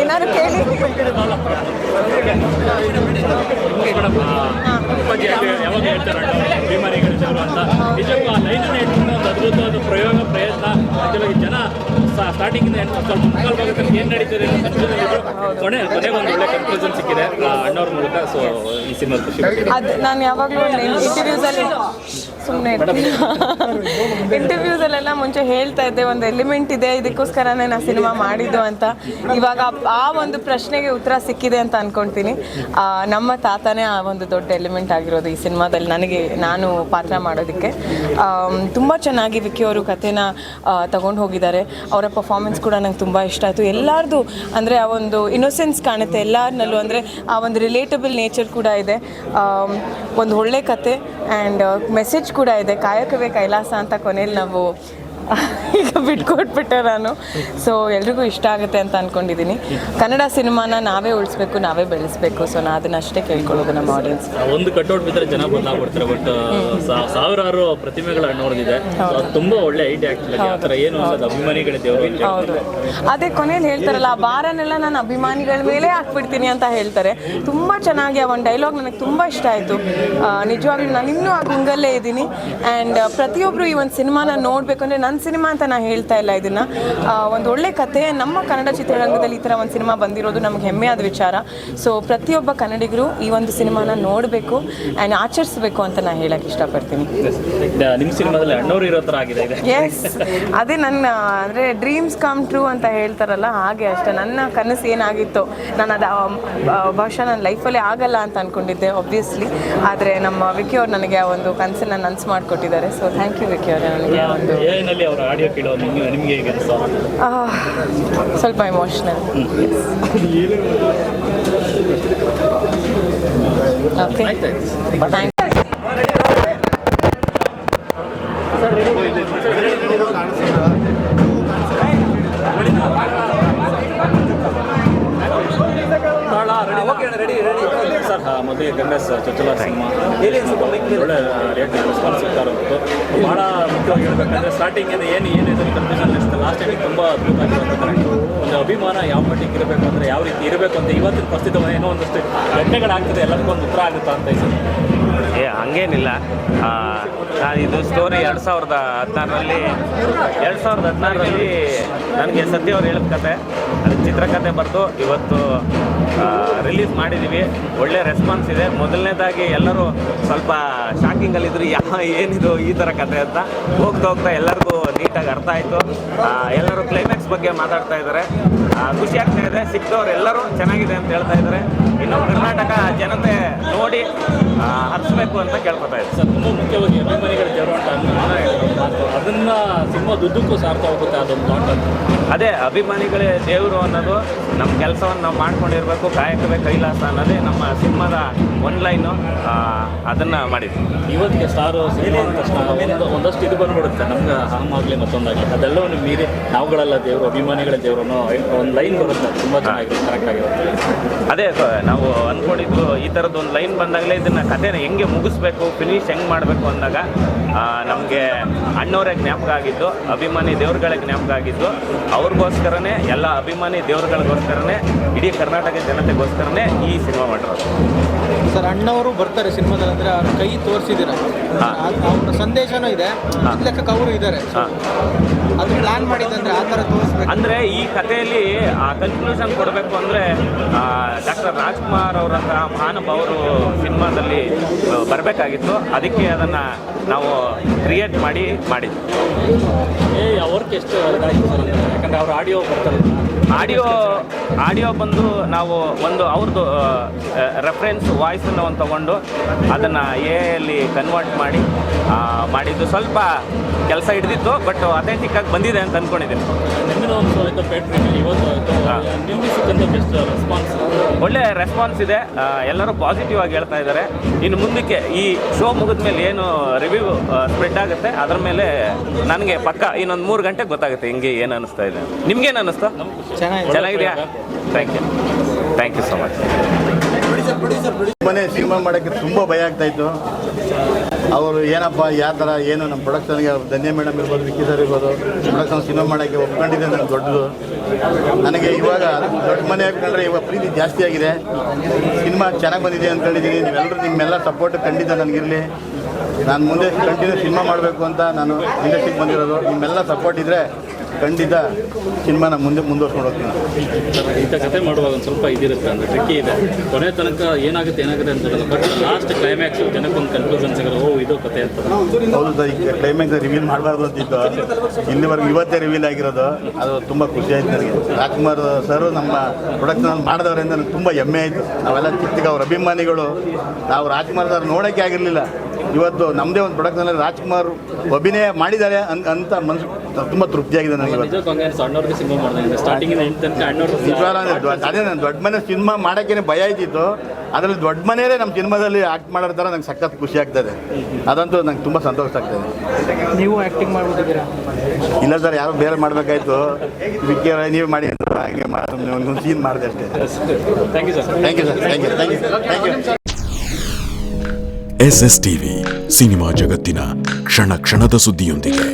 ಏನಾದ್ರು ಕೇಳಿ. ಯಾವಾಗ ಹೇಳ್ತಾರೆ ಅಭಿಮಾನಿಗಳಿದ್ದವರು ಅಂತ ನಿಜಕ್ಕೂ ಆ ಲೈನನ್ನು ಇಟ್ಕೊಂಡು ಒಂದು ಅದ್ಭುತವಾದ ಪ್ರಯೋಗ ಪ್ರಯತ್ನ ನಿಜವಾಗಿ ಜನ ಸ್ಟಾರ್ಟಿಂಗಿಂದ ಸ್ವಲ್ಪ ಮುಕ್ಕಾಲು ಭಾಗದಲ್ಲಿ ಏನು ನಡೀತದೆ ಕೊನೆಗೊಂದು ಒಳ್ಳೆ ಕನ್ಕ್ಲೂಷನ್ ಸಿಕ್ಕಿದೆ ಅಣ್ಣವ್ರ ಮೂಲಕ. ಸೊ ಈ ಸಿನಿಮಾ ಖುಷಿ ಅದು ನಾನು ಯಾವಾಗಲೂ ಇಂಟರ್ವ್ಯೂಸಲ್ಲಿ ಸುಮ್ಮನೆ ಇಂಟರ್ವ್ಯೂಸಲ್ಲೆಲ್ಲ ಮುಂಚೆ ಹೇಳ್ತಾ ಇದ್ದೆ, ಒಂದು ಎಲಿಮೆಂಟ್ ಇದೆ, ಇದಕ್ಕೋಸ್ಕರನೇ ನಾನು ಸಿನಿಮಾ ಮಾಡಿದ್ದು ಅಂತ. ಇವಾಗ ಆ ಒಂದು ಪ್ರಶ್ನೆಗೆ ಉತ್ತರ ಸಿಕ್ಕಿದೆ ಅಂತ ಅಂದ್ಕೊಳ್ತೀನಿ. ನಮ್ಮ ತಾತನೇ ಆ ಒಂದು ದೊಡ್ಡ ಎಲಿಮೆಂಟ್ ಆಗಿರೋದು ಈ ಸಿನಿಮಾದಲ್ಲಿ ನಾನು ಪಾತ್ರ ಮಾಡೋದಕ್ಕೆ. ತುಂಬ ಚೆನ್ನಾಗಿ ವಿಕ್ಕಿ ಅವರು ಕಥೆನ ತಗೊಂಡು ಹೋಗಿದ್ದಾರೆ. ಅವರ ಪರ್ಫಾರ್ಮೆನ್ಸ್ ಕೂಡ ನಂಗೆ ತುಂಬ ಇಷ್ಟ ಆಯಿತು. ಎಲ್ಲರದು ಅಂದರೆ ಆ ಒಂದು ಇನ್ನೋಸೆನ್ಸ್ ಕಾಣುತ್ತೆ ಎಲ್ಲರನ್ನಲ್ಲೂ, ಅಂದರೆ ಆ ಒಂದು ರಿಲೇಟಬಲ್ ನೇಚರ್ ಕೂಡ ಇದೆ. ಒಂದು ಒಳ್ಳೆ ಕತೆ ಆ್ಯಂಡ್ ಮೆಸೇಜ್ ಕೂಡ ಇದೆ. ಕಾಯಕವೇ ಕೈಲಾಸ ಅಂತ ಕೊನೆಯಲ್ಲಿ ನಾವು ಈಗ ಬಿಟ್ಕೊಟ್ಬಿಟ್ಟೆ ನಾನು. ಸೊ ಎಲ್ರಿಗೂ ಇಷ್ಟ ಆಗುತ್ತೆ ಅಂತ ಅಂದ್ಕೊಂಡಿದ್ದೀನಿ. ಕನ್ನಡ ಸಿನಿಮಾನ ನಾವೇ ಉಳಿಸ್ಬೇಕು, ನಾವೇ ಬೆಳೆಸಬೇಕು. ಸೊ ನಾನು ಅದನ್ನ ಅಷ್ಟೇ ಕೇಳ್ಕೊಳ್ಳೋದು ನಮ್ಮ ಆಡಿಯನ್ಸ್. ಒಂದು ಕಟ್ಔಟ್ ಬಿದ್ದರೆ ಜನ ಬದಲಾಗ್ಬಿಡ್ತಾರೆ, ಬಟ್ ಸಾವಿರಾರು ಪ್ರತಿಮೆಗಳ ನೋಡಿದೆ. ತುಂಬ ಒಳ್ಳೆ ಐಡಿಯಾ ಆ್ಯಕ್ಚುಲಿ. ಆ ಥರ ಏನು ಅನ್ನೋದು ಅಭಿಮಾನಿಗಳ ದೇವರು. ಹೌದು, ಅದೇ ಕೊನೆಯಲ್ಲಿ ಹೇಳ್ತಾರಲ್ಲ, ಆ ಭಾರನೆಲ್ಲ ನಾನು ಅಭಿಮಾನಿಗಳ ಮೇಲೆ ಹಾಕ್ಬಿಡ್ತೀನಿ ಅಂತ ಹೇಳ್ತಾರೆ. ತುಂಬ ಚೆನ್ನಾಗಿ ಆ ಒಂದು ಡೈಲಾಗ್ ನನಗೆ ತುಂಬ ಇಷ್ಟ ಆಯಿತು. ನಿಜವಾಗ್ಲೂ ನಾನು ಇನ್ನೂ ಆ ಗುಂಗಲ್ಲೇ ಇದ್ದೀನಿ. ಆ್ಯಂಡ್ ಪ್ರತಿಯೊಬ್ಬರು ಈ ಒಂದು ಸಿನಿಮಾನ ನೋಡಬೇಕು. ಅಂದರೆ ನನ್ನ ಸಿನಿಮಾ ಅಂತ ನಾನು ಹೇಳ್ತಾ ಇಲ್ಲ ಇದನ್ನು, ಒಂದು ಒಳ್ಳೆ ಕತೆ. ನಮ್ಮ ಕನ್ನಡ ಚಿತ್ರರಂಗದಲ್ಲಿ ಈ ಥರ ಒಂದು ಸಿನಿಮಾ ಬಂದಿರೋದು ನಮ್ಗೆ ಹೆಮ್ಮೆಯಾದ ವಿಚಾರ. ಸೊ ಪ್ರತಿಯೊಬ್ಬ ಕನ್ನಡಿಗರು ಈ ಒಂದು ಸಿನಿಮಾನ ನೋಡಬೇಕು ಆ್ಯಂಡ್ ಆಚರಿಸಬೇಕು ಅಂತ ನಾನು ಹೇಳಕ್ಕೆ ಇಷ್ಟಪಡ್ತೀನಿ. ನಿಮ್ಮ ಸಿನಿಮಾದಲ್ಲಿ ಅಣ್ಣವ್ರು ಇರೋ ಥರ ಆಗಿದೆ. ಎಸ್, ಅದೇ ನನ್ನ ಅಂದರೆ ಡ್ರೀಮ್ಸ್ ಕಮ್ ಟ್ರೂ ಅಂತ ಹೇಳ್ತಾರಲ್ಲ, ಹಾಗೆ ಅಷ್ಟೇ. ನನ್ನ ಕನಸು ಏನಾಗಿತ್ತು, ನಾನು ಅದು ಬಹುಶಃ ನನ್ನ ಲೈಫಲ್ಲೇ ಆಗಲ್ಲ ಅಂತ ಅಂದ್ಕೊಂಡಿದ್ದೆ ಆಬ್ವಿಯಸ್ಲಿ. ಆದರೆ ನಮ್ಮ ವಿಕ್ಕಿ ಅವ್ರು ನನಗೆ ಆ ಒಂದು ಕನಸನ್ನು ನನಸು ಮಾಡಿಕೊಟ್ಟಿದ್ದಾರೆ. ಸೊ ಥ್ಯಾಂಕ್ ಯು ವಿಕ್ಕಿ ಅವರೇ. ನನಗೆ ಒಂದು ಅವರ ಆಡಿಯೋ ಕೇಳೋ ನಿಮಗೆ ಹೇಗೆ ಸ್ವಲ್ಪ emotional. Okay, thank you. Sir, ಮೊದಲಿಗೆ ಕಂಗ್ರೆಸ್ ಚೊಚ್ಚಲ ಸಿನಿಮಾ ಒಳ್ಳೆ ರಿಯಾಕ್ಟಿವ್ ರೆಸ್ಪಾನ್ಸ್ ಸಿಗ್ತಾ ಇರೋದು ಭಾಳ ಮುಖ್ಯವಾಗಿ ಹೇಳ್ಬೇಕಂದ್ರೆ ಸ್ಟಾರ್ಟಿಂಗಿಂದ ಏನಿದೆ ಕನ್ಫ್ಯೂಷನ್ ಅನಿಸುತ್ತೆ. ಲಾಸ್ಟ್ ಟೈಮಿಗೆ ತುಂಬ ಅದ್ಭುತವಾಗಿರೋದು ಒಂದು ಅಭಿಮಾನ ಯಾವ ಮಟ್ಟಿಗೆ ಇರಬೇಕು ಅಂದರೆ ಯಾವ ರೀತಿ ಇರಬೇಕು ಅಂತ ಇವತ್ತಿನ ಪರಿಸ್ಥಿತಿ ಏನೋ ಒಂದಷ್ಟು ಘಟನೆಗಳಾಗ್ತದೆ, ಎಲ್ಲರಿಗೂ ಒಂದು ಉತ್ತರ ಆಗುತ್ತಾ ಅಂತ ಇದೆ. ಹಂಗೇನಿಲ್ಲ. ಇದು ಸ್ಟೋರಿ 2016ರಲ್ಲಿ ನನಗೆ ಸತ್ಯ ಅವ್ರು ಹೇಳಿದ ಕತೆ, ಅದು ಚಿತ್ರಕಥೆ ಬರೆದು ಇವತ್ತು ರಿಲೀಸ್ ಮಾಡಿದ್ದೀವಿ. ಒಳ್ಳೆ ರೆಸ್ಪಾನ್ಸ್ ಇದೆ. ಮೊದಲನೇದಾಗಿ ಎಲ್ಲರೂ ಸ್ವಲ್ಪ ಶಾಕಿಂಗಲ್ಲಿದ್ದರು, ಏನಿದು ಈ ಥರ ಕತೆ ಅಂತ. ಹೋಗ್ತಾ ಎಲ್ಲರಿಗೂ ನೀಟಾಗಿ ಅರ್ಥ ಆಯಿತು. ಎಲ್ಲರೂ ಕ್ಲೈಮ್ಯಾಕ್ಸ್ ಬಗ್ಗೆ ಮಾತಾಡ್ತಾ ಇದ್ದಾರೆ. ಖುಷಿ ಆಗ್ತಾ ಇದೆ. ಸಿಕ್ತವ್ರು ಎಲ್ಲರೂ ಚೆನ್ನಾಗಿದೆ ಅಂತ ಹೇಳ್ತಾ ಇದ್ದಾರೆ. ಇನ್ನು ಕರ್ನಾಟಕ ಜನತೆ ನೋಡಿ ಹರಿಸ್ಬೇಕು ಅಂತ ಕೇಳ್ಕೊತಾ ಇದ್ದಾರೆ. ಸರ್, ತುಂಬ ಮುಖ್ಯವಾಗಿ ಅಭಿಮಾನಿಗಳ ದೇವರು ಅಂತ ಅದನ್ನು ಸಿನಿಮಾ ದುಡ್ಡಕ್ಕೂ ಸಾರ್ತಾ ಹೋಗುತ್ತೆ ಅದೊಂದು ಥಾಟ್ ಅಂತ. ಅದೇ ಅಭಿಮಾನಿಗಳೇ ದೇವರು ಅನ್ನೋದು ನಮ್ಮ ಕೆಲಸವನ್ನು ನಾವು ಮಾಡ್ಕೊಂಡಿರಬೇಕು. ಕಾಯಕವೇ ಕೈಲಾಸ ಅನ್ನೋದೇ ನಮ್ಮ ಸಿನಿಮಾದ ಒನ್ಲೈನು. ಅದನ್ನು ಮಾಡಿದ್ವಿ. ಇವತ್ತಿಗೆ ಸ್ಟಾರು ಸಿನಿಮಾ ಅಂದ ತಕ್ಷಣ ಒಂದಷ್ಟು ಇದು ಬಂದ್ಬಿಡುತ್ತೆ ನಮ್ಗೆ, ಆಗಲಿ ಮತ್ತೊಂದಾಗಲಿ ಅದೆಲ್ಲವನ್ನು ಮೀರಿ ನಾವುಗಳೆಲ್ಲ ದೇವರು, ಅಭಿಮಾನಿಗಳ ದೇವರು ಅನ್ನೋ ಒಂದು ಲೈನ್ ಬರುತ್ತೆ. ತುಂಬ ಚೆನ್ನಾಗಿರುತ್ತೆ, ಕರೆಕ್ಟ್ ಆಗಿರುತ್ತೆ. ಅದೇ ನಾವು ಅಂದ್ಕೊಂಡಿದ್ದು ಈ ಥರದ್ದು ಒಂದು ಲೈನ್ ಬಂದಾಗಲೇ ಇದನ್ನು ಕಥೆನ ಹೆಂಗೆ ಮುಗಿಸ್ಬೇಕು, ಫಿನಿಶ್ ಹೆಂಗೆ ಮಾಡಬೇಕು ಅಂದಾಗ ನಮಗೆ ಅಣ್ಣವರೇ ಜ್ಞಾಪಕ ಆಗಿದ್ದು, ಅಭಿಮಾನಿ ದೇವ್ರುಗಳೇ ಜ್ಞಾಪಕ ಆಗಿದ್ದು. ಅವ್ರಿಗೋಸ್ಕರನೇ, ಎಲ್ಲ ಅಭಿಮಾನಿ ದೇವ್ರುಗಳಿಗೋಸ್ಕರನೇ, ಇಡೀ ಕರ್ನಾಟಕ ಜನತೆಗೋಸ್ಕರನೇ ಈ ಸಿನಿಮಾ ಮಾಡಿರೋದು. ಸರ್, ಅಣ್ಣವರು ಬರ್ತಾರೆ ಸಿನಿಮಾದಲ್ಲಿ ಅಂದರೆ ಅವ್ರ ಕೈ ತೋರಿಸಿದ್ದೀರ, ಅವ್ರ ಸಂದೇಶನೂ ಇದೆ, ಲೆಕ್ಕಕ್ಕೆ ಅವರು ಇದ್ದಾರೆ. ಅದು ಪ್ಲಾನ್ ಮಾಡಿದ್ದಂದ್ರೆ ಆ ಥರ ತೋರಿಸ್ಬೇಕು. ಅಂದರೆ ಈ ಕಥೆಯಲ್ಲಿ ಆ ಕನ್ಕ್ಲೂಷನ್ ಕೊಡಬೇಕು ಅಂದರೆ ಡಾಕ್ಟರ್ ರಾಜ್ಕುಮಾರ್ ಅವರಂಥ ಮಹಾನುಭಾವರು ಸಿನಿಮಾದಲ್ಲಿ ಬರಬೇಕಾಗಿತ್ತು. ಅದಕ್ಕೆ ಅದನ್ನು ನಾವು ಕ್ರಿಯೇಟ್ ಮಾಡಿದ್ವಿ. ಅವ್ರಿಗೆ ಎಷ್ಟು ಯಾಕಂದರೆ ಅವ್ರ ಆಡಿಯೋ ಬರ್ತಾರೆ. ಆಡಿಯೋ ಬಂದು ನಾವು ಒಂದು ಅವ್ರದ್ದು ರೆಫರೆನ್ಸ್ ವಾಯ್ಸನ್ನು ಒಂದು ತೊಗೊಂಡು ಅದನ್ನು ಎಲ್ಲಿ ಕನ್ವರ್ಟ್ ಮಾಡಿದ್ದು ಸ್ವಲ್ಪ ಕೆಲಸ ಹಿಡಿದಿತ್ತು. ಬಟ್ ಅಥೆಂಟಿಕ್ಕಾಗಿ ಬಂದಿದೆ ಅಂತ ಅಂದ್ಕೊಂಡಿದ್ದೀನಿ. ಒಳ್ಳೆ ರೆಸ್ಪಾನ್ಸ್ ಇದೆ. ಎಲ್ಲರೂ ಪಾಸಿಟಿವ್ ಆಗಿ ಹೇಳ್ತಾ ಇದ್ದಾರೆ. ಇನ್ನು ಮುಂದಕ್ಕೆ ಈ ಶೋ ಮುಗಿದ ಮೇಲೆ ಏನು ರಿವ್ಯೂ ಸ್ಪ್ರೆಡ್ ಆಗುತ್ತೆ ಅದ್ರ ಮೇಲೆ ನನಗೆ ಪಕ್ಕ ಇನ್ನೊಂದು 3 ಗಂಟೆಗೆ ಗೊತ್ತಾಗುತ್ತೆ ಹಿಂಗೆ ಏನು ಅನ್ನಿಸ್ತಾ ಇದೆ. ನಿಮ್ಗೇನು ಅನ್ನಿಸ್ತಾ? ಚೆನ್ನಾಗಿದೆಯಾ? Thank you so much. ಮನೆ ಸಿನಿಮಾ ಮಾಡೋಕ್ಕೆ ತುಂಬ ಭಯ ಆಗ್ತಾಯಿತ್ತು. ಅವರು ಏನಪ್ಪ ಯಾವ ಥರ ಏನು ನಮ್ಮ ಪ್ರೊಡಕ್ಷನ್ಗೆ ಧನ್ಯ ಮೇಡಮ್ ಇರ್ಬೋದು, ವಿಕ್ಕಿ ಸರ್ ಇರ್ಬೋದು, ಪ್ರೊಡಕ್ಷನ್ ಸಿನಿಮಾ ಮಾಡೋಕ್ಕೆ ಒಪ್ಕೊಂಡಿದ್ದೆ ನನಗೆ ದೊಡ್ಡದು. ನನಗೆ ಇವಾಗ ದೊಡ್ಡ ಮನೆ ಹಾಕೊಂಡ್ರೆ ಇವಾಗ ಪ್ರೀತಿ ಜಾಸ್ತಿ ಆಗಿದೆ. ಸಿನಿಮಾ ಚೆನ್ನಾಗಿ ಬಂದಿದೆ ಅಂದ್ಕೊಂಡಿದ್ದೀನಿ. ನೀವೆಲ್ಲರೂ ನಿಮ್ಮೆಲ್ಲ ಸಪೋರ್ಟ್ ಖಂಡಿತ ನನಗಿರಲಿ. ನಾನು ಮುಂದೆ ಕಂಟಿನ್ಯೂ ಸಿನಿಮಾ ಮಾಡಬೇಕು ಅಂತ ನಾನು ಇಂಡಸ್ಟ್ರಿಗೆ ಬಂದಿರೋದು. ನಿಮ್ಮೆಲ್ಲ ಸಪೋರ್ಟ್ ಇದ್ದರೆ ಖಂಡಿತ ಸಿನಿಮಾನ ಮುಂದುವರ್ಸ್ಕೊಂಡು ಹೋಗ್ತೀನಿ. ಇಂಥ ಕತೆ ಮಾಡುವಾಗ ಒಂದು ಸ್ವಲ್ಪ ಇದಿರುತ್ತೆ, ಅಂದರೆ ಟ್ರಿಕ್ಕಿ ಇದೆ. ಕೊನೆ ತನಕ ಏನಾಗುತ್ತೆ ಅಂತ ಬಟ್ ಲಾಸ್ಟ್ ಕ್ಲೈಮ್ಯಾಕ್ಸ್ ಜನಕ್ಕೊಂದು ಕನ್ಫ್ಯೂಷನ್ ಸಿಗೋದು, ಇದು ಕತೆ ಅಂತ. ಹೌದು ಸರ್, ಈಗ ಕ್ಲೈಮ್ಯಾಕ್ಸ್ ರಿವೀಲ್ ಮಾಡಬಾರ್ದು ಅಂತಿತ್ತು. ಇಲ್ಲಿವರೆಗೂ ಇವತ್ತೇ ರಿವೀಲ್ ಆಗಿರೋದು. ಅದು ತುಂಬ ಖುಷಿ ಆಯ್ತು ನನಗೆ. ರಾಜ್ಕುಮಾರ್ ಸರ್ ನಮ್ಮ ಪ್ರೊಡಕ್ಷನ್ ಮಾಡಿದವರಿಂದ ನನಗೆ ತುಂಬ ಹೆಮ್ಮೆ ಆಯಿತು. ನಾವೆಲ್ಲ ಚಿಕ್ಕ ಅವ್ರ ಅಭಿಮಾನಿಗಳು. ನಾವು ರಾಜ್ಕುಮಾರ್ ಸರ್ ನೋಡೋಕ್ಕೆ ಆಗಿರಲಿಲ್ಲ. ಇವತ್ತು ನಮ್ಮದೇ ಒಂದು ಪ್ರೊಡಕ್ಷನಲ್ಲಿ ರಾಜ್ಕುಮಾರ್ ಅಭಿನಯ ಮಾಡಿದ್ದಾರೆ ಅಂತ ಮನಸ್ಸು ತುಂಬ ತೃಪ್ತಿಯಾಗಿದೆ ನನಗೆ. ಸಣ್ಣವ್ರಿಗೆ ಸಿನಿಮಾ ಮಾಡಿದೆ ಸ್ಟಾರ್ಟಿಂಗಿಂದ ಎಂಟು ತನಕ ಅದೇ ನಾನು ದೊಡ್ಡ ಮನೆ ಸಿನಿಮಾ ಮಾಡೋಕ್ಕೇ ಭಯ ಇದ್ದಿತ್ತು. ಅದರಲ್ಲಿ ದೊಡ್ಡ ಮನೆಯೇ ನಮ್ಮ ಸಿನಿಮಾದಲ್ಲಿ ಆ್ಯಕ್ಟ್ ಮಾಡೋ ಥರ ನಂಗೆ ಸಖತ್ ಖುಷಿ ಆಗ್ತದೆ. ಅದಂತೂ ನಂಗೆ ತುಂಬ ಸಂತೋಷ ಆಗ್ತದೆ. ನೀವು ಆ್ಯಕ್ಟಿಂಗ್ ಮಾಡ್ಬಿಟ್ಟಿದ್ದೀರಾ? ಇಲ್ಲ ಸರ್, ಯಾರು ಬೇರೆ ಮಾಡಬೇಕಾಯ್ತು. ವಿಕ್ಕಿ ನೀವು ಮಾಡಿ ಅಂತ ಹಾಗೆ ಒಂದು ಸೀನ್ ಮಾಡಿದೆ ಅಷ್ಟೇ. Thank you sir. Thank you sir. Thank you thank you thank you. SS TV cinema ಜಗತ್ತಿನ ಕ್ಷಣ ಕ್ಷಣದ ಸುದ್ದಿಯೊಂದಿಗೆ.